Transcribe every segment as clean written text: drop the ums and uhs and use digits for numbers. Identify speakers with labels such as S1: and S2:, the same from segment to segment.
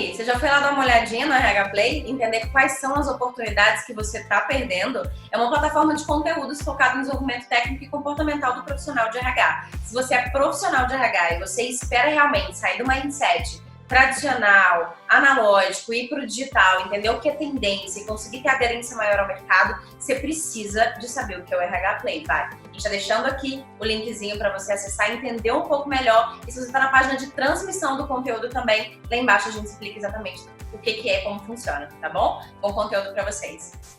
S1: aí, você já foi lá dar uma olhadinha no RH Play, entender quais são as oportunidades que você está perdendo? É uma plataforma de conteúdos focada no desenvolvimento técnico e comportamental do profissional de RH. Se você é profissional de RH e você espera realmente sair do mindset tradicional, analógico, ir para o digital, entender o que é tendência e conseguir ter aderência maior ao mercado, você precisa de saber o que é o RH Play, tá? A gente está deixando aqui o linkzinho para você acessar e entender um pouco melhor. E se você está na página de transmissão do conteúdo também, lá embaixo a gente explica exatamente o que é, como funciona, tá bom? Bom conteúdo para vocês.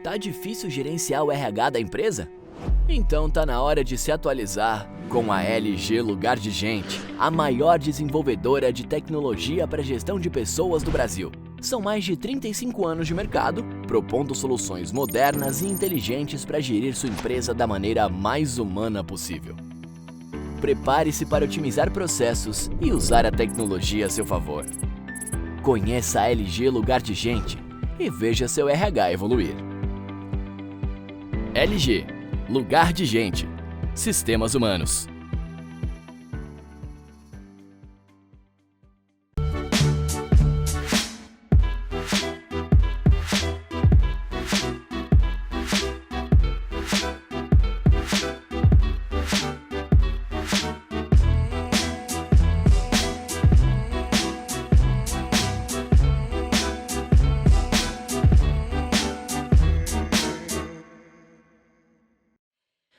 S2: Tá difícil gerenciar o RH da empresa? Então tá na hora de se atualizar com a LG Lugar de Gente, a maior desenvolvedora de tecnologia para gestão de pessoas do Brasil. São mais de 35 anos de mercado, propondo soluções modernas e inteligentes para gerir sua empresa da maneira mais humana possível. Prepare-se para otimizar processos e usar a tecnologia a seu favor. Conheça a LG Lugar de Gente e veja seu RH evoluir. LG Lugar de Gente. Sistemas humanos.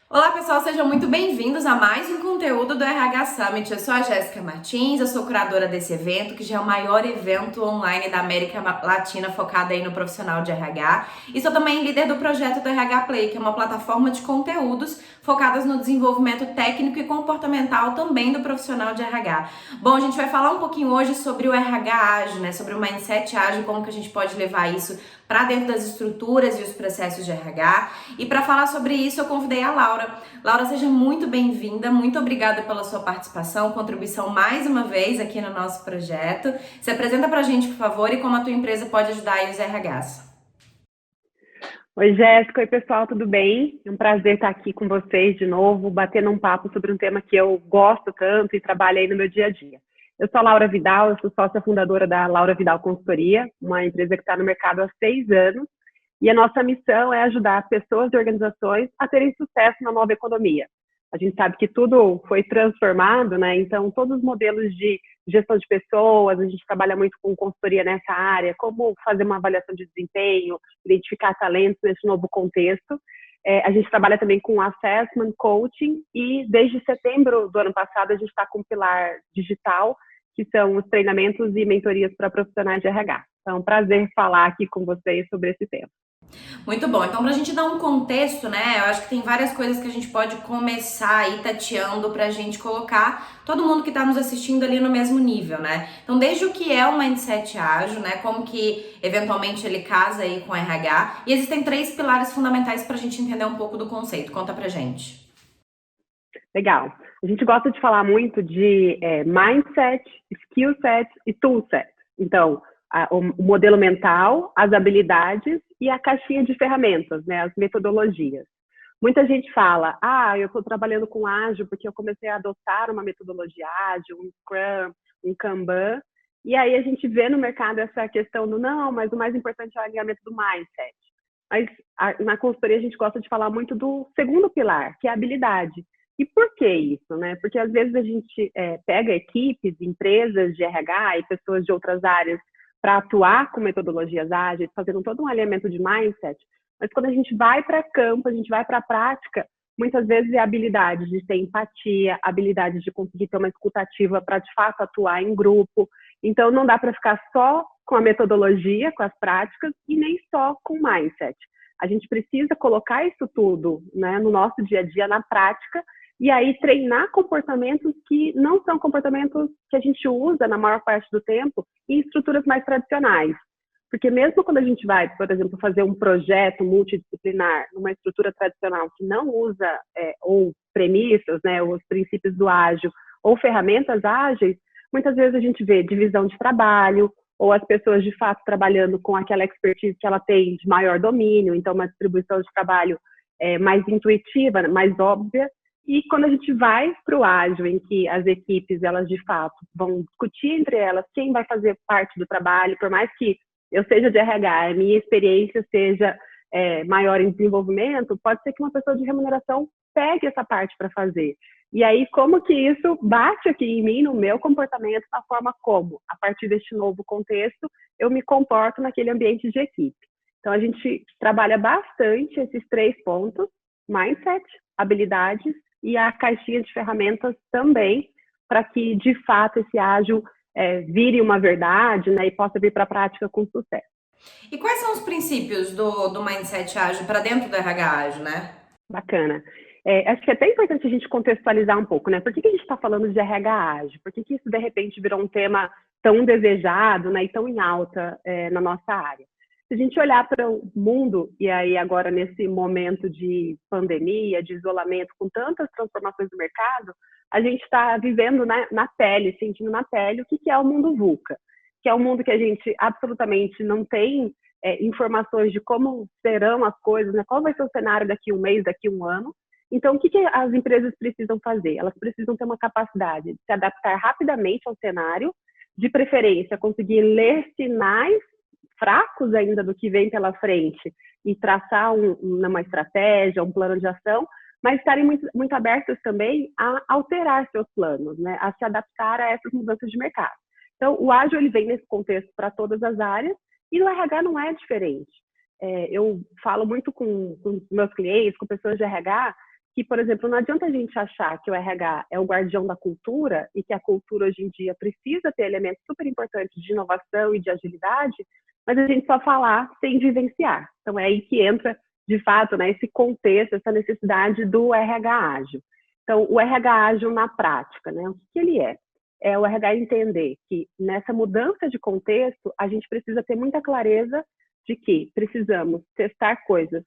S1: Olá pessoal, sejam muito bem-vindos a mais um conteúdo do RH Summit. Eu sou a Jéssica Martins, eu sou curadora desse evento, que já é o maior evento online da América Latina focado aí no profissional de RH. E sou também líder do projeto do RH Play, que é uma plataforma de conteúdos focadas no desenvolvimento técnico e comportamental também do profissional de RH. Bom, a gente vai falar um pouquinho hoje sobre o RH ágil, né? Sobre o mindset ágil, como que a gente pode levar isso para dentro das estruturas e os processos de RH. E para falar sobre isso, eu convidei a Laura. Laura, seja muito bem-vinda, muito obrigada pela sua participação, contribuição mais uma vez aqui no nosso projeto. Se apresenta para a gente, por favor, e como a tua empresa pode ajudar aí os RHs.
S3: Oi, Jéssica. Oi, pessoal, tudo bem? É um prazer estar aqui com vocês de novo, batendo um papo sobre um tema que eu gosto tanto e trabalho aí no meu dia a dia. Eu sou a Laura Vidal, eu sou sócia fundadora da Laura Vidal Consultoria, uma empresa que está no mercado há 6 anos, e a nossa missão é ajudar pessoas e organizações a terem sucesso na nova economia. A gente sabe que tudo foi transformado, né? Então, todos os modelos de gestão de pessoas, a gente trabalha muito com consultoria nessa área, como fazer uma avaliação de desempenho, identificar talentos nesse novo contexto. A gente trabalha também com assessment, coaching, e desde setembro do ano passado a gente está com o pilar digital, que são os treinamentos e mentorias para profissionais de RH. Então, é um prazer falar aqui com vocês sobre esse tema.
S1: Muito bom, então pra gente dar um contexto, né, eu acho que tem várias coisas que a gente pode começar aí tateando pra gente colocar todo mundo que tá nos assistindo ali no mesmo nível, né? Então desde o que é o mindset ágil, né, como que eventualmente ele casa aí com o RH, e existem 3 pilares fundamentais pra gente entender um pouco do conceito. Conta pra gente.
S3: Legal. A gente gosta de falar muito de mindset, skill set e tool set. Então, o modelo mental, as habilidades e a caixinha de ferramentas, né, as metodologias. Muita gente fala, eu estou trabalhando com ágil porque eu comecei a adotar uma metodologia ágil, um Scrum, um Kanban, e aí a gente vê no mercado essa questão do não, mas o mais importante é o alinhamento do mindset. Mas na consultoria a gente gosta de falar muito do segundo pilar, que é a habilidade. E por que isso, né? Porque às vezes a gente pega equipes, empresas de RH e pessoas de outras áreas para atuar com metodologias ágeis, fazendo todo um alinhamento de mindset, mas quando a gente vai para campo, a gente vai para a prática, muitas vezes é a habilidade de ter empatia, habilidade de conseguir ter uma escutativa para de fato atuar em grupo. Então não dá para ficar só com a metodologia, com as práticas e nem só com o mindset. A gente precisa colocar isso tudo, né, no nosso dia a dia, na prática, e aí treinar comportamentos que não são comportamentos que a gente usa na maior parte do tempo em estruturas mais tradicionais. Porque mesmo quando a gente vai, por exemplo, fazer um projeto multidisciplinar numa estrutura tradicional que não usa ou premissas, né, ou os princípios do ágil, ou ferramentas ágeis, muitas vezes a gente vê divisão de trabalho, ou as pessoas de fato trabalhando com aquela expertise que ela tem de maior domínio, então uma distribuição de trabalho mais intuitiva, mais óbvia. E quando a gente vai para o ágil, em que as equipes, elas de fato vão discutir entre elas quem vai fazer parte do trabalho, por mais que eu seja de RH, a minha experiência seja maior em desenvolvimento, pode ser que uma pessoa de remuneração pegue essa parte para fazer. E aí, como que isso bate aqui em mim, no meu comportamento, na forma como, a partir deste novo contexto, eu me comporto naquele ambiente de equipe. Então, a gente trabalha bastante esses 3 pontos, mindset, habilidades e a caixinha de ferramentas também, para que, de fato, esse ágil vire uma verdade, né, e possa vir para a prática com sucesso.
S1: E quais são os princípios do Mindset Ágil para dentro do RH Ágil, né?
S3: Bacana. Acho que é até importante a gente contextualizar um pouco, né? Por que a gente está falando de RH ágil? Por que isso, de repente, virou um tema tão desejado, né, e tão em alta na nossa área? Se a gente olhar para o mundo, e aí agora nesse momento de pandemia, de isolamento, com tantas transformações do mercado, a gente está vivendo, né, na pele, sentindo na pele o que é o mundo VUCA, que é um mundo que a gente absolutamente não tem informações de como serão as coisas, né, qual vai ser o cenário daqui a um mês, daqui a um ano. Então, o que as empresas precisam fazer? Elas precisam ter uma capacidade de se adaptar rapidamente ao cenário, de preferência, conseguir ler sinais fracos ainda do que vem pela frente e traçar uma estratégia, um plano de ação, mas estarem muito abertas também a alterar seus planos, né, a se adaptar a essas mudanças de mercado. Então, o ágil ele vem nesse contexto para todas as áreas e no RH não é diferente. Eu falo muito com meus clientes, com pessoas de RH, que, por exemplo, não adianta a gente achar que o RH é o guardião da cultura e que a cultura hoje em dia precisa ter elementos super importantes de inovação e de agilidade, mas a gente só falar sem vivenciar. Então, é aí que entra, de fato, né, esse contexto, essa necessidade do RH ágil. Então, o RH ágil na prática, né, o que ele é? É o RH entender que nessa mudança de contexto, a gente precisa ter muita clareza de que precisamos testar coisas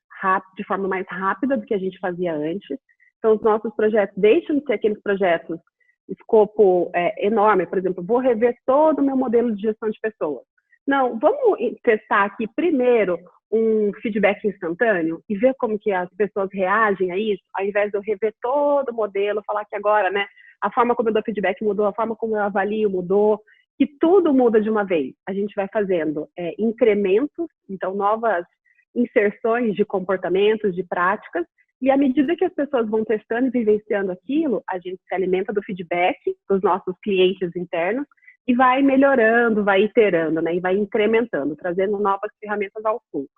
S3: de forma mais rápida do que a gente fazia antes. Então, os nossos projetos deixam de ser aqueles projetos escopo enorme, por exemplo, vou rever todo o meu modelo de gestão de pessoas. Não, vamos testar aqui primeiro um feedback instantâneo e ver como que as pessoas reagem a isso, ao invés de eu rever todo o modelo, falar que agora, né, a forma como eu dou feedback mudou, a forma como eu avalio mudou, que tudo muda de uma vez. A gente vai fazendo incrementos, então novas inserções de comportamentos, de práticas, e à medida que as pessoas vão testando e vivenciando aquilo, a gente se alimenta do feedback dos nossos clientes internos e vai melhorando, vai iterando, né, e vai incrementando, trazendo novas ferramentas ao fluxo.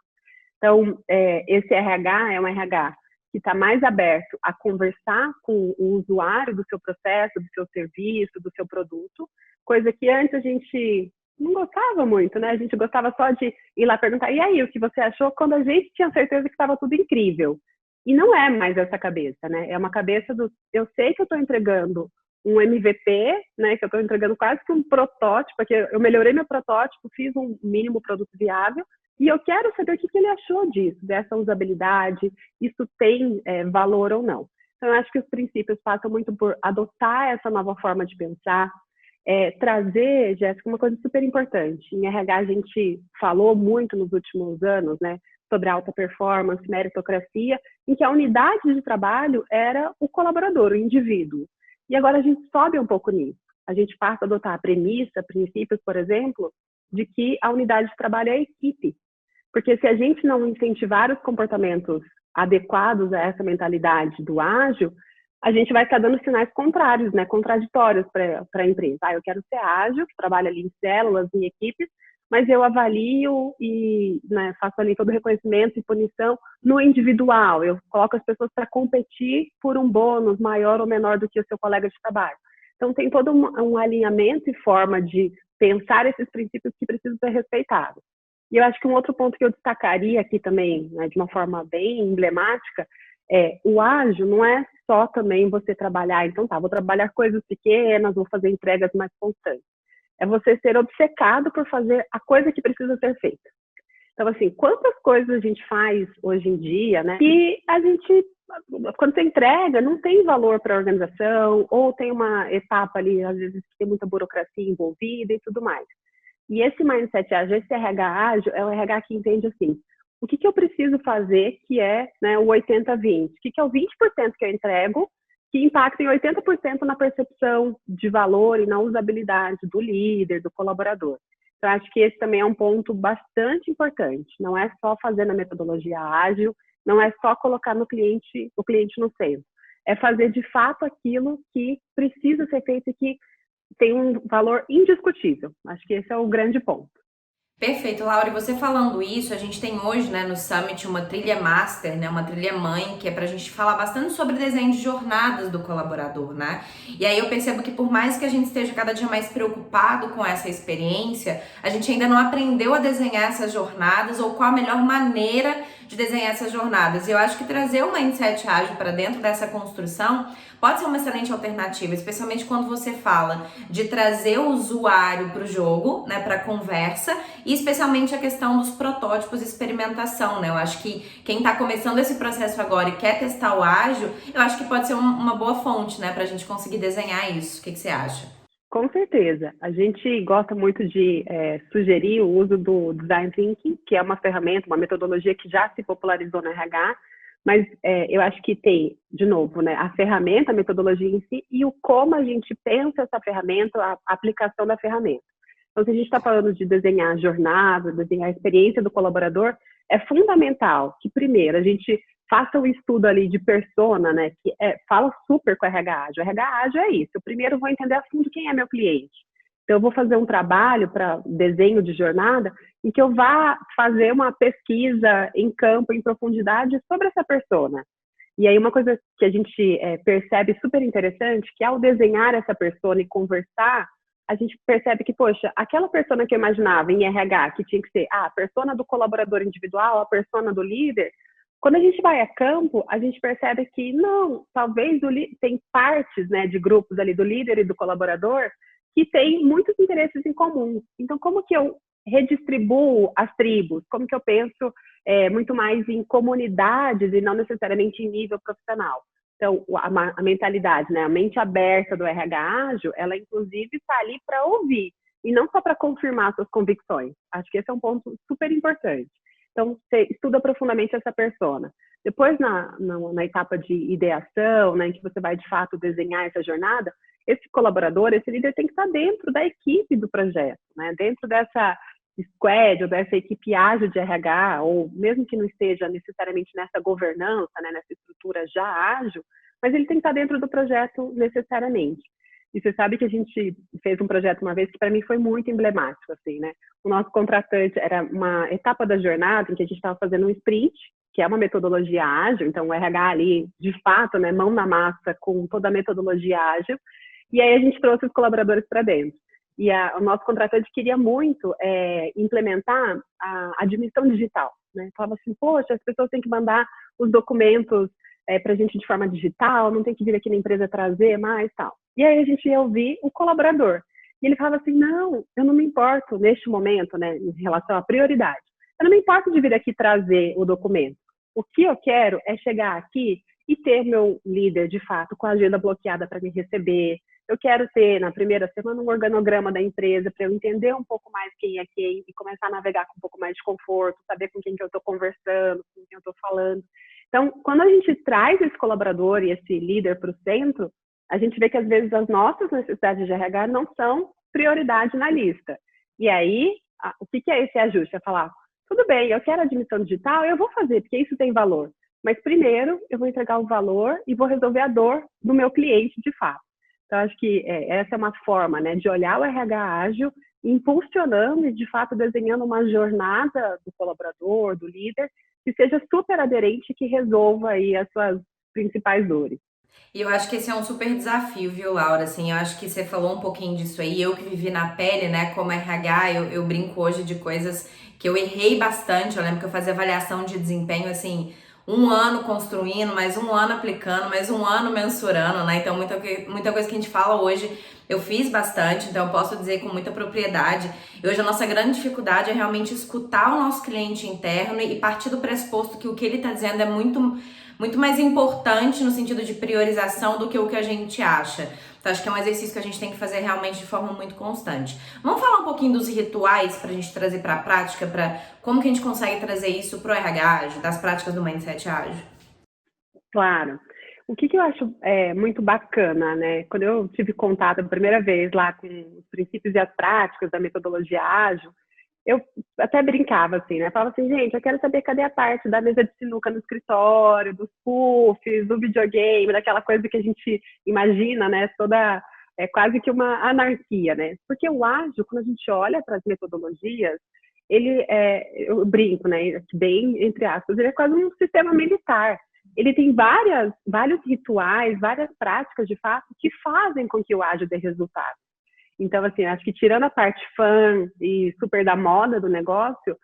S3: Então, esse RH é um RH que está mais aberto a conversar com o usuário do seu processo, do seu serviço, do seu produto, coisa que antes a gente não gostava muito, né? A gente gostava só de ir lá perguntar, e aí, o que você achou? Quando a gente tinha certeza que estava tudo incrível. E não é mais essa cabeça, né? É uma cabeça eu sei que eu estou entregando um MVP, né? Que eu estou entregando quase que um protótipo, porque eu melhorei meu protótipo, fiz um mínimo produto viável, e eu quero saber o que ele achou disso, dessa usabilidade, isso tem valor ou não. Então, eu acho que os princípios passam muito por adotar essa nova forma de pensar, trazer, Jéssica, uma coisa super importante. Em RH, a gente falou muito nos últimos anos, né, sobre alta performance, meritocracia, em que a unidade de trabalho era o colaborador, o indivíduo. E agora a gente sobe um pouco nisso. A gente passa a adotar a premissa, princípios, por exemplo, de que a unidade de trabalho é a equipe. Porque se a gente não incentivar os comportamentos adequados a essa mentalidade do ágil, a gente vai estar dando sinais contrários, né, contraditórios para a empresa. Eu quero ser ágil, que trabalha ali em células, em equipes, mas eu avalio e, né, faço ali todo o reconhecimento e punição no individual. Eu coloco as pessoas para competir por um bônus maior ou menor do que o seu colega de trabalho. Então, tem todo um alinhamento e forma de pensar esses princípios que precisam ser respeitados. E eu acho que um outro ponto que eu destacaria aqui também, né, de uma forma bem emblemática, o ágil não é só também você trabalhar, então vou trabalhar coisas pequenas, vou fazer entregas mais constantes. É você ser obcecado por fazer a coisa que precisa ser feita. Então, assim, quantas coisas a gente faz hoje em dia, né, que a gente, quando você entrega, não tem valor para a organização, ou tem uma etapa ali, às vezes, que tem muita burocracia envolvida e tudo mais. E esse mindset ágil, esse RH ágil, é o RH que entende assim, o que eu preciso fazer que é, né, o 80-20? O que é o 20% que eu entrego que impacta em 80% na percepção de valor e na usabilidade do líder, do colaborador. Então, acho que esse também é um ponto bastante importante. Não é só fazer na metodologia ágil, não é só colocar o cliente no centro. É fazer, de fato, aquilo que precisa ser feito e que tem um valor indiscutível. Acho que esse é o grande ponto.
S1: Perfeito, Laura. E você falando isso, a gente tem hoje, né, no Summit uma trilha master, né, uma trilha mãe, que é pra gente falar bastante sobre desenho de jornadas do colaborador, né? E aí eu percebo que por mais que a gente esteja cada dia mais preocupado com essa experiência, a gente ainda não aprendeu a desenhar essas jornadas ou qual a melhor maneira de desenhar essas jornadas. E eu acho que trazer o mindset ágil para dentro dessa construção pode ser uma excelente alternativa, especialmente quando você fala de trazer o usuário para o jogo, né, para a conversa, e especialmente a questão dos protótipos e experimentação, né? Eu acho que quem está começando esse processo agora e quer testar o ágil, eu acho que pode ser uma boa fonte, né, para a gente conseguir desenhar isso. O que você acha?
S3: Com certeza. A gente gosta muito de sugerir o uso do Design Thinking, que é uma ferramenta, uma metodologia que já se popularizou no RH, mas eu acho que tem, de novo, né, a ferramenta, a metodologia em si e o como a gente pensa essa ferramenta, a aplicação da ferramenta. Então, se a gente está falando de desenhar a jornada, desenhar a experiência do colaborador, é fundamental que, primeiro, a gente faça o estudo ali de persona, né, que fala super com o RH ágil. O RH ágil é isso. Eu primeiro vou entender a fundo quem é meu cliente. Então, eu vou fazer um trabalho para desenho de jornada em que eu vá fazer uma pesquisa em campo, em profundidade, sobre essa persona. E aí, uma coisa que a gente percebe super interessante, que ao desenhar essa persona e conversar, a gente percebe que, poxa, aquela persona que eu imaginava em RH, que tinha que ser a persona do colaborador individual, a persona do líder, quando a gente vai a campo, a gente percebe que não, talvez tem partes, né, de grupos ali do líder e do colaborador que têm muitos interesses em comum. Então, como que eu redistribuo as tribos? Como que eu penso muito mais em comunidades e não necessariamente em nível profissional? Então, a mentalidade, né, a mente aberta do RH ágil, ela inclusive está ali para ouvir e não só para confirmar suas convicções. Acho que esse é um ponto super importante. Então, você estuda profundamente essa persona. Depois, na etapa de ideação, né, em que você vai, de fato, desenhar essa jornada, esse colaborador, esse líder tem que estar dentro da equipe do projeto, né, dentro dessa squad ou dessa equipe ágil de RH, ou mesmo que não esteja necessariamente nessa governança, né, nessa estrutura já ágil, mas ele tem que estar dentro do projeto necessariamente. E você sabe que a gente fez um projeto uma vez que para mim foi muito emblemático, assim, né? O nosso contratante era uma etapa da jornada em que a gente estava fazendo um sprint, que é uma metodologia ágil, então o RH ali, de fato, né, mão na massa com toda a metodologia ágil, e aí a gente trouxe os colaboradores para dentro. E o nosso contratante queria muito implementar a admissão digital, né? Falava assim, poxa, as pessoas têm que mandar os documentos para a gente de forma digital, não tem que vir aqui na empresa trazer mais, tal. E aí a gente ia ouvir o colaborador. E ele falava assim, não, eu não me importo neste momento, né, em relação à prioridade. Eu não me importo de vir aqui trazer o documento. O que eu quero é chegar aqui e ter meu líder, de fato, com a agenda bloqueada para me receber. Eu quero ter, na primeira semana, um organograma da empresa para eu entender um pouco mais quem é quem e começar a navegar com um pouco mais de conforto, saber com quem que eu estou conversando, com quem eu estou falando. Então, quando a gente traz esse colaborador e esse líder para o centro, a gente vê que, às vezes, as nossas necessidades de RH não são prioridade na lista. E aí, o que é esse ajuste? É falar, tudo bem, eu quero admissão digital, eu vou fazer, porque isso tem valor. Mas primeiro eu vou entregar o valor e vou resolver a dor do meu cliente de fato. Então, acho que essa é uma forma, né, de olhar o RH ágil, impulsionando e, de fato, desenhando uma jornada do colaborador, do líder, que seja super aderente e que resolva aí as suas principais dores.
S1: E eu acho que esse é um super desafio, viu, Laura? Assim, eu acho que você falou um pouquinho disso aí. Eu que vivi na pele, né, como RH, eu brinco hoje de coisas que eu errei bastante. Eu lembro que eu fazia avaliação de desempenho, assim, um ano construindo, mais um ano aplicando, mais um ano mensurando, né? Então, muita coisa que a gente fala hoje, eu fiz bastante, então eu posso dizer com muita propriedade. E hoje a nossa grande dificuldade é realmente escutar o nosso cliente interno e partir do pressuposto que o que ele está dizendo é muito mais importante no sentido de priorização do que o que a gente acha. Então, acho que é um exercício que a gente tem que fazer realmente de forma muito constante. Vamos falar um pouquinho dos rituais para a gente trazer para a prática, para como que a gente consegue trazer isso para o RH ágil, das práticas do Mindset ágil?
S3: Claro. O que eu acho muito bacana, né? Quando eu tive contato a primeira vez lá com os princípios e as práticas da metodologia ágil, eu até brincava assim, né? Falava assim, gente, eu quero saber cadê a parte da mesa de sinuca no escritório, dos puffs, do videogame, daquela coisa que a gente imagina, né? Toda quase que uma anarquia, né? Porque o ágil, quando a gente olha para as metodologias, ele eu brinco, né? Bem entre aspas, ele é quase um sistema militar. Ele tem vários rituais, várias práticas de fato que fazem com que o ágil dê resultado. Então, assim, acho que tirando a parte fã e super da moda do negócio,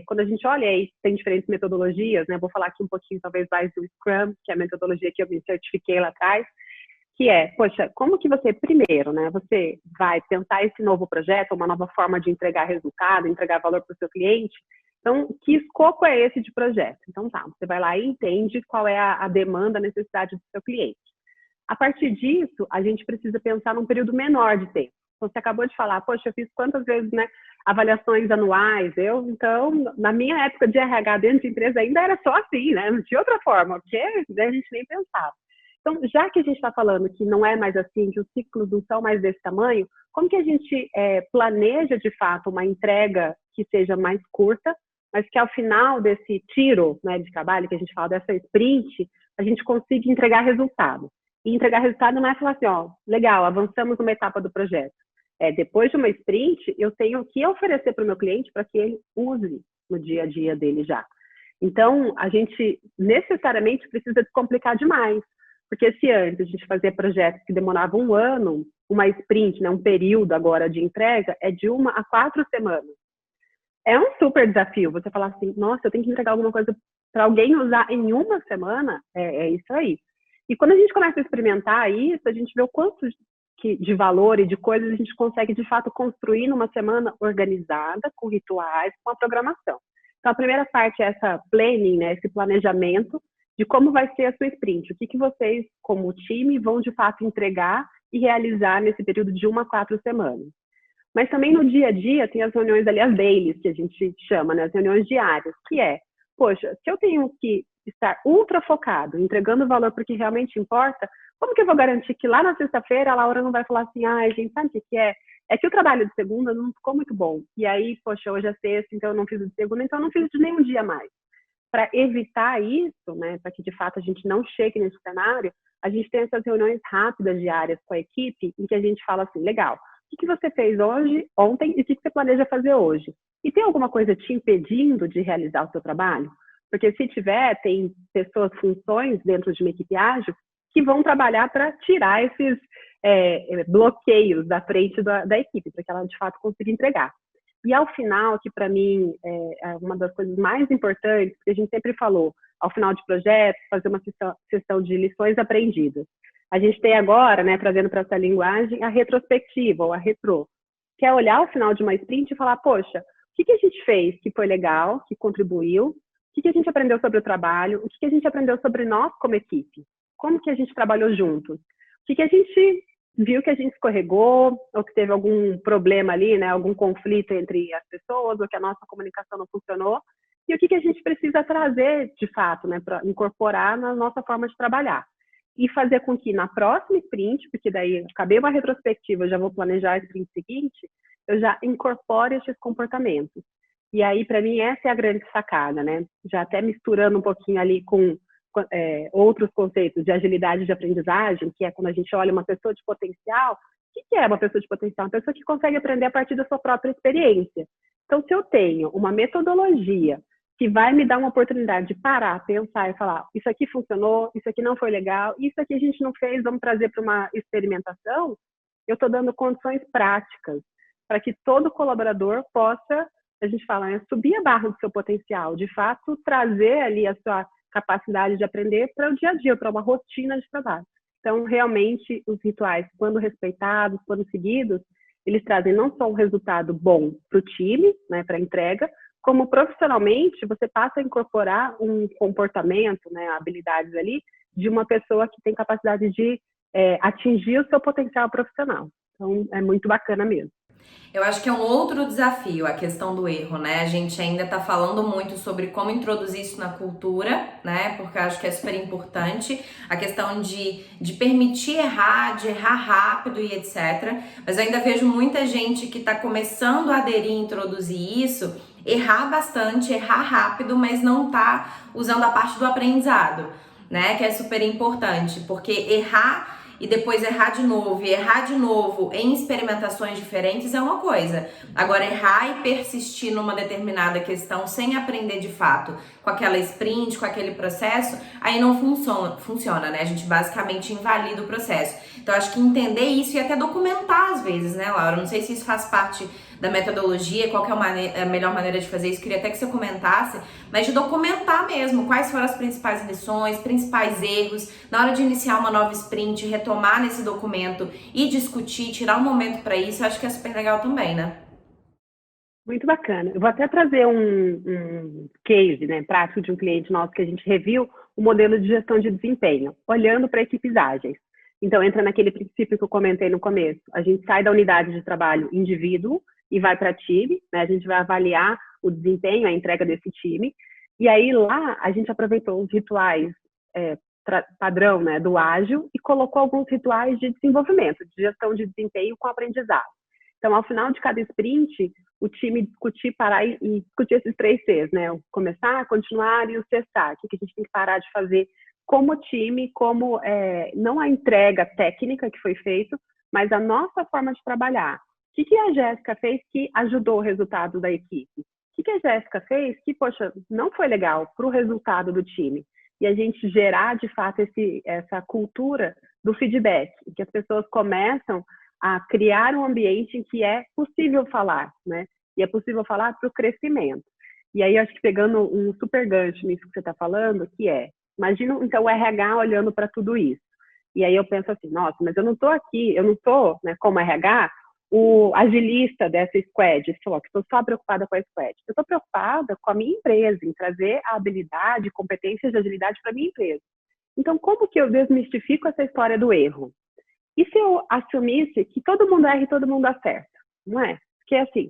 S3: quando a gente olha aí, tem diferentes metodologias, né? Vou falar aqui um pouquinho, talvez, mais do Scrum, que é a metodologia que eu me certifiquei lá atrás, que poxa, como que você, primeiro, né? Você vai tentar esse novo projeto, uma nova forma de entregar resultado, entregar valor para o seu cliente. Então, que escopo é esse de projeto? Então, tá, você vai lá e entende qual é a demanda, a necessidade do seu cliente. A partir disso, a gente precisa pensar num período menor de tempo. Você acabou de falar, poxa, eu fiz quantas vezes, né, avaliações anuais? Então, na minha época de RH dentro de empresa, ainda era só assim, né? Não tinha outra forma, porque a gente nem pensava. Então, já que a gente está falando que não é mais assim, que os ciclos não são mais desse tamanho, como que a gente planeja, de fato, uma entrega que seja mais curta, mas que ao final desse tiro, né, de trabalho, que a gente fala dessa sprint, a gente consiga entregar resultado. E entregar resultado não é falar assim, ó, legal, avançamos numa etapa do projeto. Depois de uma sprint, eu tenho que oferecer para o meu cliente para que ele use no dia a dia dele já. Então, a gente necessariamente precisa descomplicar demais. Porque se antes a gente fazia projetos que demoravam um ano, uma sprint, né, um período agora de entrega, é de 1 a 4 semanas. É um super desafio você falar assim, nossa, eu tenho que entregar alguma coisa para alguém usar em uma semana, é isso aí. E quando a gente começa a experimentar isso, a gente vê o quanto de valor e de coisas a gente consegue, de fato, construir numa semana organizada, com rituais, com a programação. Então, a primeira parte é essa planning, né, esse planejamento de como vai ser a sua sprint. O que vocês, como time, vão, de fato, entregar e realizar nesse período de 1 a 4 semanas. Mas também no dia a dia tem as reuniões ali, as dailies, que a gente chama, né, as reuniões diárias, que poxa, se eu tenho que estar ultra focado, entregando valor porque realmente importa, como que eu vou garantir que lá na sexta-feira a Laura não vai falar assim, ai, gente, sabe o que é? É que o trabalho de segunda não ficou muito bom. E aí, poxa, hoje é sexta, então eu não fiz o de segunda, então eu não fiz de nenhum dia mais. Para evitar isso, né, para que de fato a gente não chegue nesse cenário, a gente tem essas reuniões rápidas diárias com a equipe, em que a gente fala assim, legal, o que você fez ontem e o que você planeja fazer hoje? E tem alguma coisa te impedindo de realizar o seu trabalho? Porque se tiver, tem pessoas, funções dentro de uma equipe ágil que vão trabalhar para tirar esses bloqueios da frente da equipe, para que ela de fato consiga entregar. E ao final, que para mim é uma das coisas mais importantes, que a gente sempre falou, ao final de projetos, fazer uma sessão de lições aprendidas. A gente tem agora, né, trazendo para essa linguagem, a retrospectiva, ou a retro, que é olhar ao final de uma sprint e falar, poxa, o que a gente fez que foi legal, que contribuiu, o que a gente aprendeu sobre o trabalho, o que a gente aprendeu sobre nós como equipe, como que a gente trabalhou juntos, o que a gente viu que a gente escorregou, ou que teve algum problema ali, né, algum conflito entre as pessoas, ou que a nossa comunicação não funcionou, e o que a gente precisa trazer, de fato, né, para incorporar na nossa forma de trabalhar. E fazer com que na próxima sprint, porque daí acabei uma retrospectiva, eu já vou planejar a sprint seguinte, eu já incorpore esses comportamentos. E aí, para mim, essa é a grande sacada, né? Já até misturando um pouquinho ali com outros conceitos de agilidade de aprendizagem, que é quando a gente olha uma pessoa de potencial. O que é uma pessoa de potencial? Uma pessoa que consegue aprender a partir da sua própria experiência. Então, se eu tenho uma metodologia que vai me dar uma oportunidade de parar, pensar e falar, isso aqui funcionou, isso aqui não foi legal, isso aqui a gente não fez, vamos trazer para uma experimentação, eu estou dando condições práticas para que todo colaborador possa, a gente fala, né, subir a barra do seu potencial, de fato, trazer ali a sua capacidade de aprender para o dia a dia, para uma rotina de trabalho. Então, realmente, os rituais, quando respeitados, quando seguidos, eles trazem não só um resultado bom para o time, né, para a entrega, como profissionalmente, você passa a incorporar um comportamento, né, habilidades ali, de uma pessoa que tem capacidade de atingir o seu potencial profissional. Então, é muito bacana mesmo.
S1: Eu acho que é um outro desafio a questão do erro, né? A gente ainda tá falando muito sobre como introduzir isso na cultura, né? Porque eu acho que é super importante a questão de permitir errar, de errar rápido e etc. Mas eu ainda vejo muita gente que tá começando a aderir e introduzir isso, errar bastante, errar rápido, mas não tá usando a parte do aprendizado, né? Que é super importante, porque errar e depois errar de novo e errar de novo em experimentações diferentes é uma coisa. Agora, errar e persistir numa determinada questão sem aprender de fato com aquela sprint, com aquele processo, aí não funciona, né? A gente basicamente invalida o processo. Então, acho que entender isso e até documentar às vezes, né, Laura? Não sei se isso faz parte da metodologia, qual que é a melhor maneira de fazer isso, queria até que você comentasse, mas de documentar mesmo quais foram as principais lições, principais erros, na hora de iniciar uma nova sprint, retomar nesse documento e discutir, tirar um momento para isso, eu acho que é super legal também, né?
S3: Muito bacana. Eu vou até trazer um case, né, prático de um cliente nosso que a gente reviu o modelo de gestão de desempenho, olhando para equipes ágeis. Então, entra naquele princípio que eu comentei no começo. A gente sai da unidade de trabalho indivíduo e vai para time, né? A gente vai avaliar o desempenho, a entrega desse time. E aí, lá, a gente aproveitou os rituais padrão, né, do ágil e colocou alguns rituais de desenvolvimento, de gestão de desempenho com aprendizado. Então, ao final de cada sprint, o time discutir, parar e discutir esses 3 Cs, né? O começar, continuar e o cessar. O que a gente tem que parar de fazer como time, como não a entrega técnica que foi feita, mas a nossa forma de trabalhar. O que a Jéssica fez que ajudou o resultado da equipe? O que a Jéssica fez que, poxa, não foi legal para o resultado do time? E a gente gerar, de fato, essa cultura do feedback, em que as pessoas começam a criar um ambiente em que é possível falar, né? E é possível falar para o crescimento. E aí, acho que pegando um super gancho nisso que você está falando, que imagina, então, o RH olhando para tudo isso. E aí eu penso assim, nossa, mas eu não estou aqui, eu não estou, né, como RH, o agilista dessa squad, que estou só preocupada com a squad. Eu estou preocupada com a minha empresa, em trazer a habilidade, competências de agilidade para a minha empresa. Então, como que eu desmistifico essa história do erro? E se eu assumisse que todo mundo erra e todo mundo acerta? Não é? Porque, assim,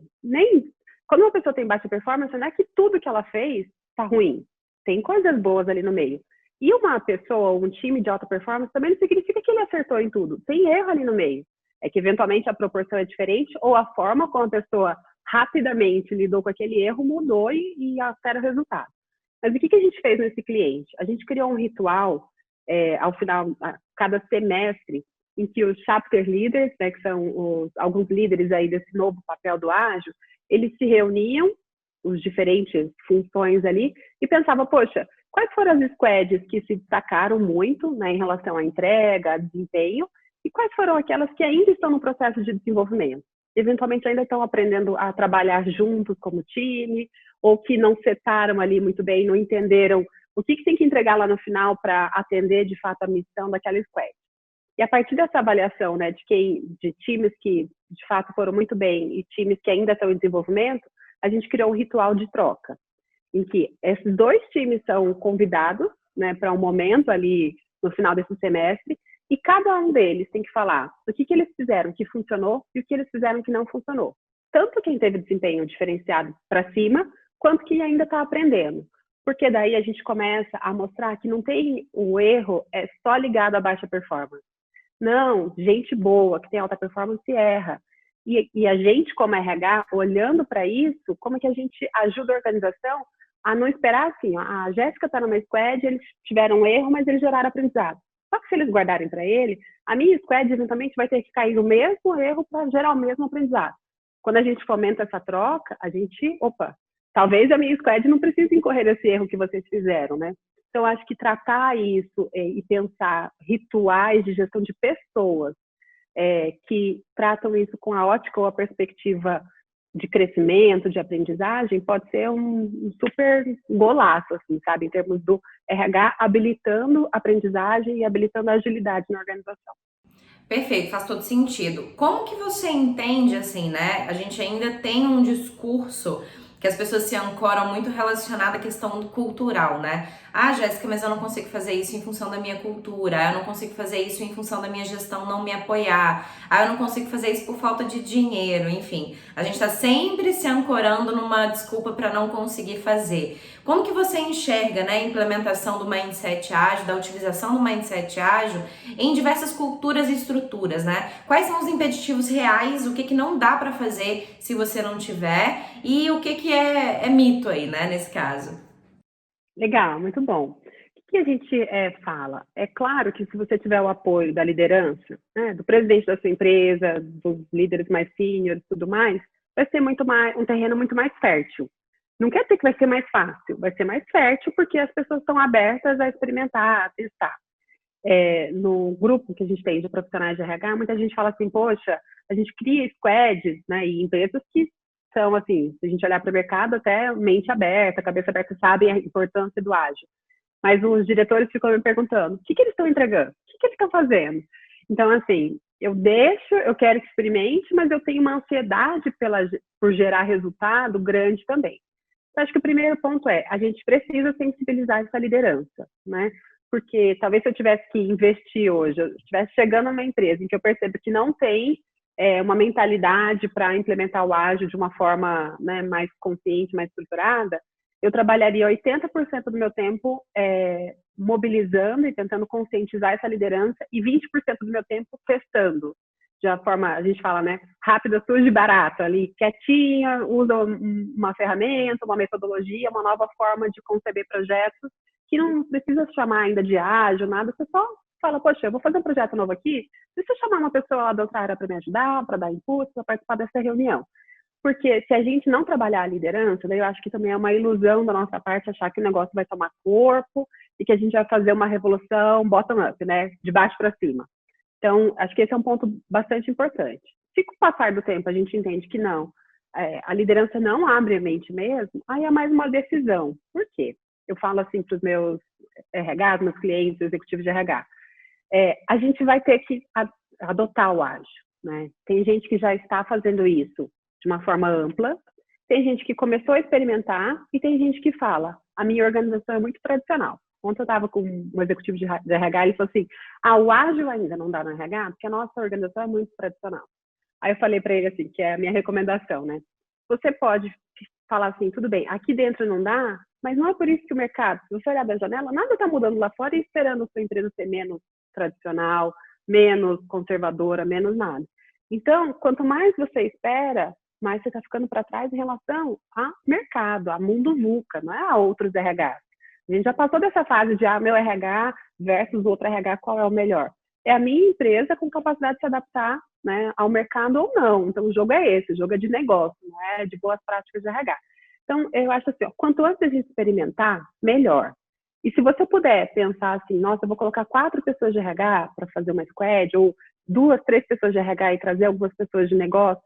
S3: quando uma pessoa tem baixa performance, não é que tudo que ela fez está ruim. Tem coisas boas ali no meio. E uma pessoa, um time de alta performance, também não significa que ele acertou em tudo. Tem erro ali no meio. É que, eventualmente, a proporção é diferente ou a forma como a pessoa rapidamente lidou com aquele erro mudou e altera o resultado. Mas o que a gente fez nesse cliente? A gente criou um ritual, ao final, a cada semestre, em que os chapter leaders, né, que são alguns líderes aí desse novo papel do ágil, eles se reuniam, os diferentes funções ali, e pensavam, poxa, quais foram as squads que se destacaram muito, né, em relação à entrega, a desempenho, e quais foram aquelas que ainda estão no processo de desenvolvimento? Eventualmente ainda estão aprendendo a trabalhar juntos como time, ou que não setaram ali muito bem, não entenderam o que tem que entregar lá no final para atender, de fato, a missão daquela squad. E a partir dessa avaliação, né, de times que, de fato, foram muito bem e times que ainda estão em desenvolvimento, a gente criou um ritual de troca, em que esses 2 times são convidados, né, para um momento ali no final desse semestre, e cada um deles tem que falar o que eles fizeram que funcionou e o que eles fizeram que não funcionou. Tanto quem teve desempenho diferenciado para cima, quanto quem ainda está aprendendo. Porque daí a gente começa a mostrar que não tem o erro só ligado à baixa performance. Não, gente boa, que tem alta performance, erra. E a gente, como RH, olhando para isso, como é que a gente ajuda a organização a não esperar assim, ó, a Jéssica está numa squad, eles tiveram um erro, mas eles geraram aprendizado. Só que se eles guardarem para ele, a minha squad eventualmente vai ter que cair no mesmo erro para gerar o mesmo aprendizado. Quando a gente fomenta essa troca, a gente, talvez a minha squad não precise incorrer esse erro que vocês fizeram, né? Então, acho que tratar isso e pensar rituais de gestão de pessoas que tratam isso com a ótica ou a perspectiva de crescimento, de aprendizagem, pode ser um super golaço, assim, sabe? Em termos do RH habilitando aprendizagem e habilitando a agilidade na organização.
S1: Perfeito, faz todo sentido. Como que você entende, assim, né? A gente ainda tem um discurso que as pessoas se ancoram muito relacionado à questão cultural, né? Ah, Jéssica, mas eu não consigo fazer isso em função da minha cultura, eu não consigo fazer isso em função da minha gestão não me apoiar, eu não consigo fazer isso por falta de dinheiro, enfim. A gente tá sempre se ancorando numa desculpa para não conseguir fazer. Como que você enxerga, né, a implementação do Mindset Ágil, da utilização do Mindset Ágil em diversas culturas e estruturas, né? Quais são os impeditivos reais, o que não dá para fazer se você não tiver e o que é mito aí, né, nesse caso?
S3: Legal, muito bom. O que a gente fala? É claro que se você tiver o apoio da liderança, né, do presidente da sua empresa, dos líderes mais seniors e tudo mais, vai ser um terreno muito mais fértil. Não quer dizer que vai ser mais fácil, vai ser mais fértil porque as pessoas estão abertas a experimentar, a testar. No grupo que a gente tem de profissionais de RH, muita gente fala assim, poxa, a gente cria squads, né, e empresas que são, assim, se a gente olhar para o mercado, até mente aberta, cabeça aberta, sabem a importância do ágil. Mas os diretores ficam me perguntando, o que eles estão entregando? O que eles estão fazendo? Então, assim, eu quero que experimente, mas eu tenho uma ansiedade por gerar resultado grande também. Eu acho que o primeiro ponto a gente precisa sensibilizar essa liderança, né? Porque talvez se eu tivesse que investir hoje, eu estivesse chegando numa empresa em que eu percebo que não tem uma mentalidade para implementar o ágil de uma forma, né, mais consciente, mais estruturada, eu trabalharia 80% do meu tempo mobilizando e tentando conscientizar essa liderança e 20% do meu tempo testando. De uma forma, a gente fala, né, rápida, suja e barata, ali, quietinha, usa uma ferramenta, uma metodologia, uma nova forma de conceber projetos, que não precisa chamar ainda de ágil, nada, você só fala, poxa, eu vou fazer um projeto novo aqui, deixa eu chamar uma pessoa lá da outra área para me ajudar, para dar input, para participar dessa reunião. Porque se a gente não trabalhar a liderança, daí eu acho que também é uma ilusão da nossa parte achar que o negócio vai tomar corpo e que a gente vai fazer uma revolução bottom-up, né, de baixo para cima. Então, acho que esse é um ponto bastante importante. Se com o passar do tempo a gente entende que não, a liderança não abre a mente mesmo, aí é mais uma decisão. Por quê? Eu falo assim para os meus RH, meus clientes, executivos de RH, a gente vai ter que adotar o ágil, né? Tem gente que já está fazendo isso de uma forma ampla, tem gente que começou a experimentar e tem gente que fala, a minha organização é muito tradicional. Ontem eu estava com um executivo de RH e ele falou assim, o ágil ainda não dá no RH porque a nossa organização é muito tradicional. Aí eu falei para ele assim, que é a minha recomendação, né? Você pode falar assim, tudo bem, aqui dentro não dá, mas não é por isso que o mercado, se você olhar da janela, nada está mudando lá fora e esperando a sua empresa ser menos tradicional, menos conservadora, menos nada. Então, quanto mais você espera, mais você está ficando para trás em relação a mercado, a mundo VUCA, não é a outros RH. A gente já passou dessa fase de meu RH versus outro RH, qual é o melhor? É a minha empresa com capacidade de se adaptar, né, ao mercado ou não. Então, o jogo é esse, o jogo é de negócio, não é de boas práticas de RH. Então, eu acho assim, quanto antes a gente experimentar, melhor. E se você puder pensar assim, nossa, eu vou colocar 4 pessoas de RH para fazer uma squad, ou 2, 3 pessoas de RH e trazer algumas pessoas de negócio,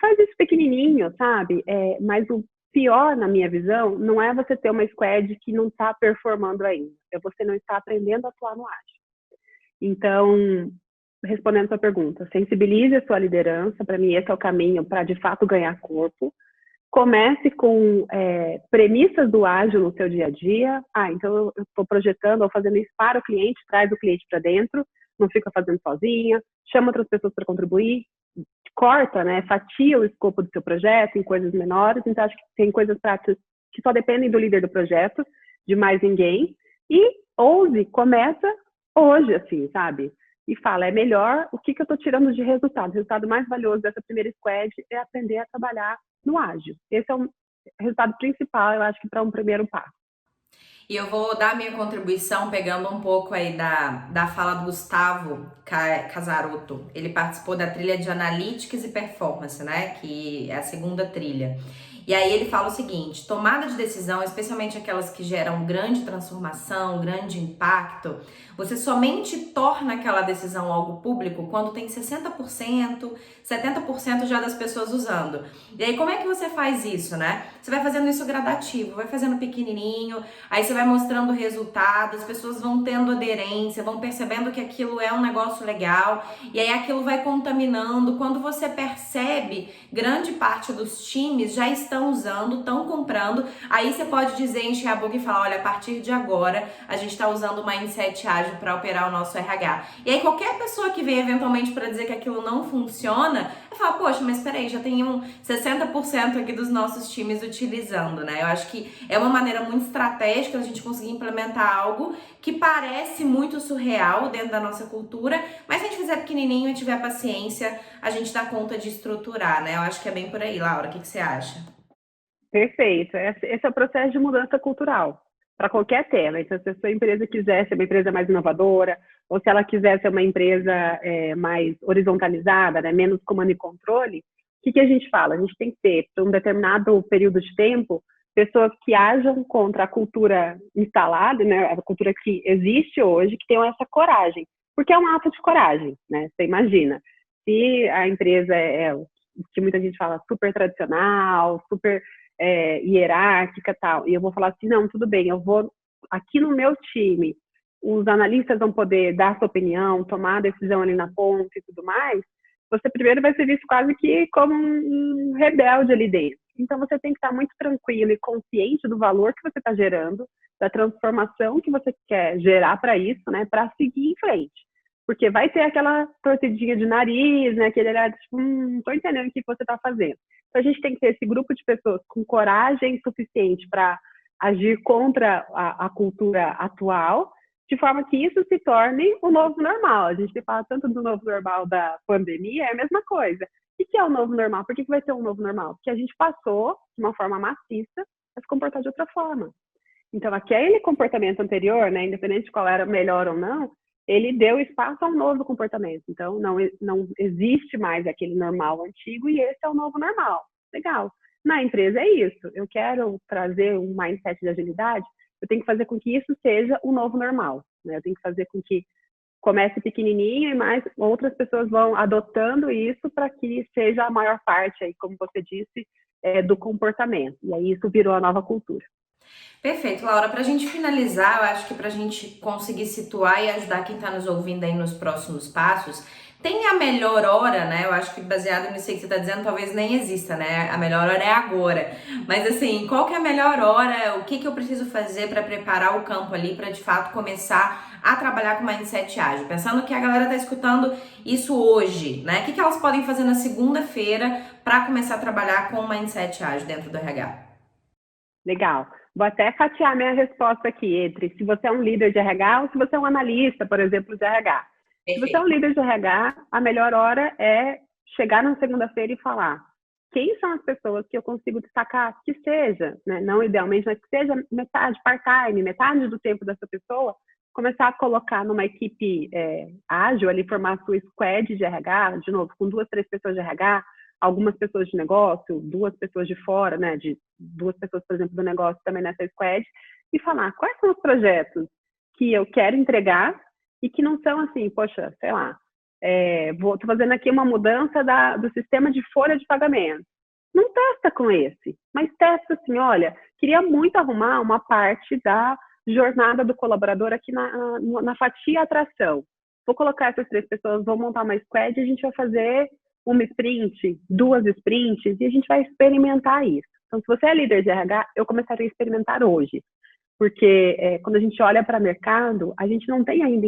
S3: faz isso pequenininho, sabe? Mas o pior, na minha visão, não é você ter uma squad que não está performando ainda, é você não estar aprendendo a atuar no ágil. Então, respondendo a sua pergunta, sensibilize a sua liderança, para mim esse é o caminho para, de fato, ganhar corpo. Comece com premissas do ágil no seu dia a dia. Então eu estou projetando ou fazendo isso para o cliente, traz o cliente para dentro, não fica fazendo sozinha, chama outras pessoas para contribuir, corta, né, fatia o escopo do seu projeto em coisas menores. Então acho que tem coisas práticas que só dependem do líder do projeto, de mais ninguém. E ouse, começa hoje, assim, sabe? e fala, é melhor, o que eu estou tirando de resultado? O resultado mais valioso dessa primeira squad é aprender a trabalhar no ágil. Esse é o resultado principal, eu acho que para um primeiro passo.
S1: E eu vou dar minha contribuição pegando um pouco aí da fala do Gustavo Casarotto. Ele participou da trilha de Analytics e Performance, né? Que é a segunda trilha. E aí ele fala o seguinte: tomada de decisão, especialmente aquelas que geram grande transformação, grande impacto, você somente torna aquela decisão algo público quando tem 60%, 70% já das pessoas usando. E aí como é que você faz isso, né? Você vai fazendo isso gradativo, vai fazendo pequenininho, aí você vai mostrando o resultado, as pessoas vão tendo aderência, vão percebendo que aquilo é um negócio legal, e aí aquilo vai contaminando. Quando você percebe, grande parte dos times já estão usando, estão comprando, aí você pode dizer, encher a boca e falar, olha, a partir de agora a gente está usando o Mindset Ágil para operar o nosso RH. E aí qualquer pessoa que vem eventualmente para dizer que aquilo não funciona, vai falar, poxa, mas peraí, já tem 60% aqui dos nossos times utilizando, né? Eu acho que é uma maneira muito estratégica da gente conseguir implementar algo que parece muito surreal dentro da nossa cultura, mas se a gente fizer pequenininho e tiver paciência, a gente dá conta de estruturar, né? Eu acho que é bem por aí. Laura, o que você acha?
S3: Perfeito. Esse é o processo de mudança cultural para qualquer tema. Então, se a sua empresa quiser ser uma empresa mais inovadora, ou se ela quiser ser uma empresa mais horizontalizada, né, menos comando e controle, o que a gente fala? A gente tem que ter, por um determinado período de tempo, pessoas que ajam contra a cultura instalada, né, a cultura que existe hoje, que tenham essa coragem. Porque é um ato de coragem, né? Você imagina, se a empresa é o que muita gente fala super tradicional, super hierárquica e tal, e eu vou falar assim, não, tudo bem, eu vou, aqui no meu time, os analistas vão poder dar sua opinião, tomar a decisão ali na ponta e tudo mais, você primeiro vai ser visto quase que como um rebelde ali dentro. Então você tem que estar muito tranquilo e consciente do valor que você está gerando, da transformação que você quer gerar para isso, né, para seguir em frente. Porque vai ter aquela torcidinha de nariz, né, aquele olhar, tipo, não estou entendendo o que você está fazendo. Então, a gente tem que ter esse grupo de pessoas com coragem suficiente para agir contra a cultura atual, de forma que isso se torne o novo normal. A gente fala tanto do novo normal da pandemia, é a mesma coisa. O que é o novo normal? Por que vai ser um novo normal? Porque a gente passou, de uma forma maciça, a se comportar de outra forma. Então, aquele comportamento anterior, né, independente de qual era melhor ou não, ele deu espaço a um novo comportamento. Então, não existe mais aquele normal antigo e esse é o novo normal. Legal. Na empresa é isso. Eu quero trazer um mindset de agilidade, eu tenho que fazer com que isso seja o novo normal, né? Eu tenho que fazer com que comece pequenininho e mais outras pessoas vão adotando isso para que seja a maior parte, aí, como você disse, do comportamento. E aí isso virou a nova cultura.
S1: Perfeito, Laura. Para a gente finalizar, eu acho que para a gente conseguir situar e ajudar quem está nos ouvindo aí nos próximos passos, tem a melhor hora, né? Eu acho que baseado nisso aí que você está dizendo, talvez nem exista, né? A melhor hora é agora. Mas assim, qual que é a melhor hora? O que eu preciso fazer para preparar o campo ali para de fato começar a trabalhar com mindset ágil? Pensando que a galera tá escutando isso hoje, né? O que elas podem fazer na segunda-feira para começar a trabalhar com o mindset ágil dentro do RH?
S3: Legal. Vou até fatiar minha resposta aqui entre se você é um líder de RH ou se você é um analista, por exemplo, de RH.
S1: Perfeito.
S3: Se você é um líder de RH, a melhor hora é chegar na segunda-feira e falar quem são as pessoas que eu consigo destacar, que seja, né, não idealmente, mas que seja metade, part-time, metade do tempo dessa pessoa, começar a colocar numa equipe ágil, ali formar a sua squad de RH, de novo, com 2, 3 pessoas de RH, algumas pessoas de negócio, 2 pessoas de fora, né, de 2 pessoas, por exemplo, do negócio também nessa squad, e falar quais são os projetos que eu quero entregar e que não são assim, poxa, sei lá, tô fazendo aqui uma mudança do sistema de folha de pagamento. Não testa com esse, mas testa assim, olha, queria muito arrumar uma parte da jornada do colaborador aqui na fatia atração. Vou colocar essas 3 pessoas, vou montar uma squad e a gente vai fazer uma sprint, 2 sprints, e a gente vai experimentar isso. Então, se você é líder de RH, eu começaria a experimentar hoje. Porque quando a gente olha para o mercado, a gente não tem ainda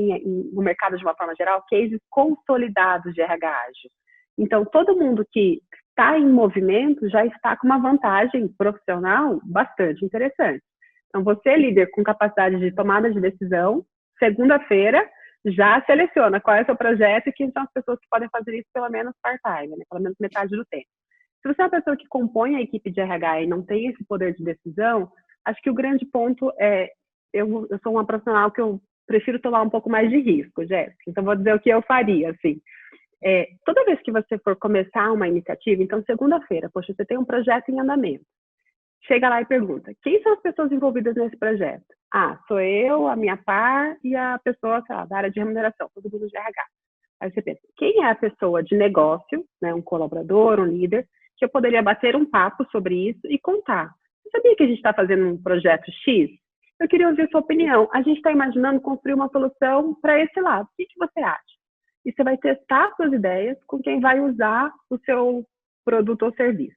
S3: no mercado, de uma forma geral, cases consolidados de RH ágil. Então, todo mundo que está em movimento já está com uma vantagem profissional bastante interessante. Então, você, líder com capacidade de tomada de decisão, segunda-feira, já seleciona qual é o seu projeto e quem são as pessoas que podem fazer isso pelo menos part-time, né? Pelo menos metade do tempo. Se você é uma pessoa que compõe a equipe de RH e não tem esse poder de decisão, acho que o grande ponto é, eu sou uma profissional que eu prefiro tomar um pouco mais de risco, Jéssica. Então, vou dizer o que eu faria, assim. Toda vez que você for começar uma iniciativa, então, segunda-feira, poxa, você tem um projeto em andamento. Chega lá e pergunta, quem são as pessoas envolvidas nesse projeto? Ah, sou eu, a minha par e a pessoa, sei lá, da área de remuneração, todo mundo de RH. Aí você pensa, quem é a pessoa de negócio, né, um colaborador, um líder, que eu poderia bater um papo sobre isso e contar. Você sabia que a gente está fazendo um projeto X? Eu queria ouvir sua opinião. A gente está imaginando construir uma solução para esse lado. O que você acha? E você vai testar suas ideias com quem vai usar o seu produto ou serviço.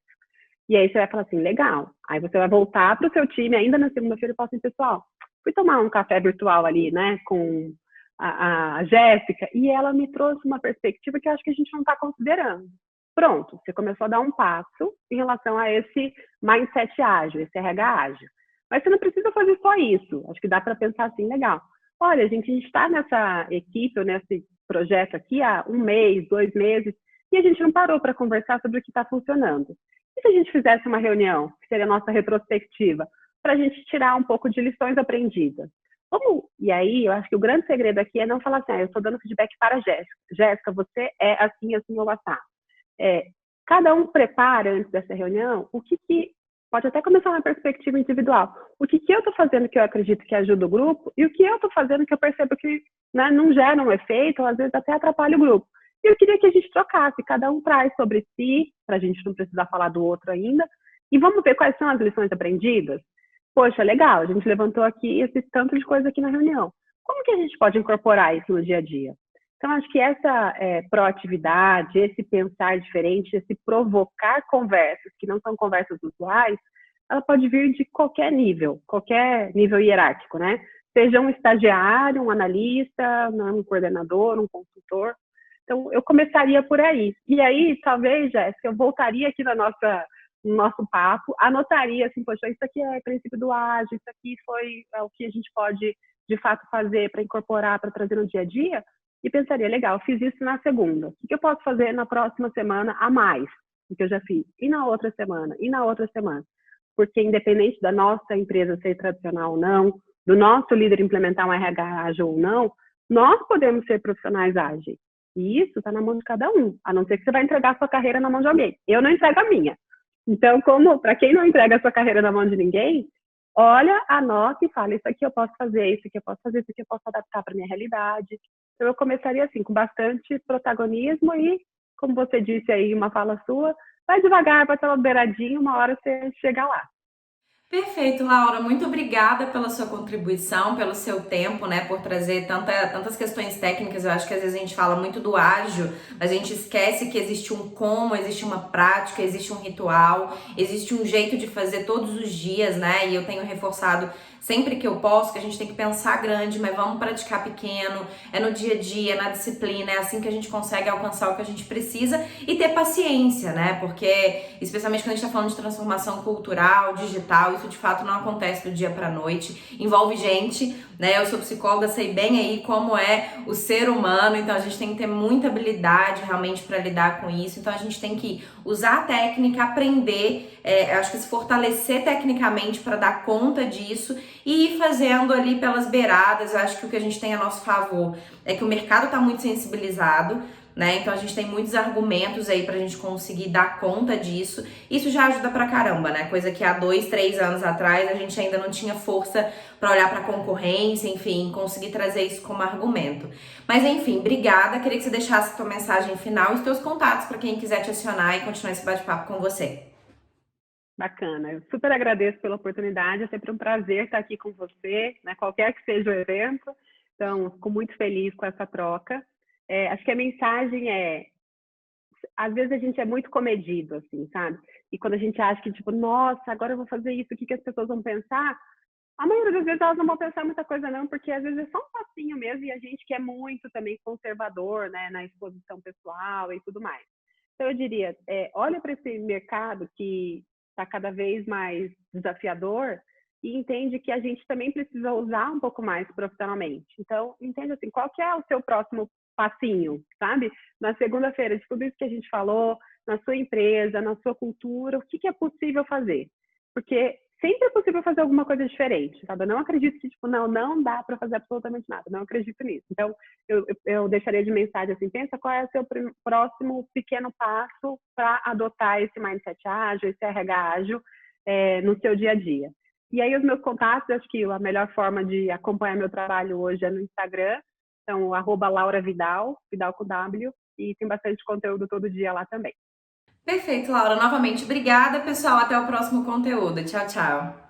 S3: E aí você vai falar assim, legal. Aí você vai voltar para o seu time ainda na segunda-feira e falar assim, pessoal, fui tomar um café virtual ali, né, com a Jéssica, e ela me trouxe uma perspectiva que eu acho que a gente não está considerando. Pronto, você começou a dar um passo em relação a esse mindset ágil, esse RH ágil. Mas você não precisa fazer só isso. Acho que dá para pensar assim, legal. Olha, a gente está nessa equipe, ou nesse projeto aqui há 1 mês, 2 meses, e a gente não parou para conversar sobre o que está funcionando. E se a gente fizesse uma reunião, que seria a nossa retrospectiva, para a gente tirar um pouco de lições aprendidas? E aí, eu acho que o grande segredo aqui é não falar assim, eu estou dando feedback para a Jéssica. Jéssica, você é assim, assim ou assado. Cada um prepara antes dessa reunião o que pode até começar uma perspectiva individual. O que eu estou fazendo que eu acredito que ajuda o grupo e o que eu estou fazendo que eu percebo que, né, não gera um efeito, ou às vezes até atrapalha o grupo. E eu queria que a gente trocasse, cada um traz sobre si, para a gente não precisar falar do outro ainda, e vamos ver quais são as lições aprendidas. Poxa, legal, a gente levantou aqui esse tanto de coisa aqui na reunião. Como que a gente pode incorporar isso no dia a dia? Então, acho que essa proatividade, esse pensar diferente, esse provocar conversas que não são conversas usuais, ela pode vir de qualquer nível hierárquico, né? Seja um estagiário, um analista, um coordenador, um consultor. Então, eu começaria por aí. E aí, talvez, Jéssica, eu voltaria aqui no nosso papo, anotaria assim, poxa, isso aqui é princípio do ágil, isso aqui foi o que a gente pode, de fato, fazer para incorporar, para trazer no dia a dia, e pensaria, legal, fiz isso na segunda, o que eu posso fazer na próxima semana a mais do que eu já fiz? E na outra semana? E na outra semana? Porque independente da nossa empresa ser tradicional ou não, do nosso líder implementar um RH ágil ou não, nós podemos ser profissionais ágeis. E isso está na mão de cada um, a não ser que você vai entregar a sua carreira na mão de alguém. Eu não entrego a minha. Então, para quem não entrega a sua carreira na mão de ninguém, olha, anota e fala, isso aqui eu posso fazer, isso aqui eu posso fazer, isso aqui eu posso adaptar para minha realidade. Então, eu começaria assim, com bastante protagonismo e, como você disse aí, uma fala sua, vai devagar, vai pela beiradinha, uma hora você chega lá.
S1: Perfeito, Laura. Muito obrigada pela sua contribuição, pelo seu tempo, né, por trazer tantas questões técnicas. Eu acho que às vezes a gente fala muito do ágil, mas a gente esquece que existe um como, existe uma prática, existe um ritual, existe um jeito de fazer todos os dias, né? E eu tenho reforçado sempre que eu posso que a gente tem que pensar grande, mas vamos praticar pequeno, é no dia a dia, na disciplina, é assim que a gente consegue alcançar o que a gente precisa e ter paciência, né? Porque, especialmente quando a gente tá falando de transformação cultural, digital, isso de fato não acontece do dia pra noite, envolve gente, né? Eu sou psicóloga, sei bem aí como é o ser humano, então a gente tem que ter muita habilidade realmente para lidar com isso, então a gente tem que usar a técnica, aprender, acho que se fortalecer tecnicamente para dar conta disso e ir fazendo ali pelas beiradas. Eu acho que o que a gente tem a nosso favor é que o mercado está muito sensibilizado, né? Então a gente tem muitos argumentos aí pra gente conseguir dar conta disso. Isso já ajuda pra caramba, né? Coisa que há 2, 3 anos atrás a gente ainda não tinha força pra olhar pra concorrência, enfim, conseguir trazer isso como argumento. Mas enfim, obrigada. Queria que você deixasse a tua mensagem final e os teus contatos pra quem quiser te acionar e continuar esse bate-papo com você.
S3: Bacana, eu super agradeço pela oportunidade, é sempre um prazer estar aqui com você, né, qualquer que seja o evento, então fico muito feliz com essa troca. Acho que a mensagem às vezes a gente é muito comedido, assim, sabe? E quando a gente acha que, tipo, nossa, agora eu vou fazer isso, o que as pessoas vão pensar? A maioria das vezes elas não vão pensar muita coisa não, porque às vezes é só um passinho mesmo e a gente que é muito também conservador, né, na exposição pessoal e tudo mais. Então eu diria, olha para esse mercado que está cada vez mais desafiador e entende que a gente também precisa usar um pouco mais profissionalmente. Então, entende assim, qual que é o seu próximo passinho, sabe? Na segunda-feira, de tudo isso que a gente falou, na sua empresa, na sua cultura, o que é possível fazer? Porque sempre é possível fazer alguma coisa diferente, sabe? Eu não acredito que, tipo, não dá para fazer absolutamente nada, não acredito nisso. Então, eu deixaria de mensagem assim, pensa qual é o seu próximo pequeno passo para adotar esse mindset ágil, esse RH ágil no seu dia a dia. E aí, os meus contatos, acho que a melhor forma de acompanhar meu trabalho hoje é no Instagram, então, @LauraVidal, Vidal com W, e tem bastante conteúdo todo dia lá também.
S1: Perfeito, Laura. Novamente, obrigada, pessoal. Até o próximo conteúdo. Tchau, tchau.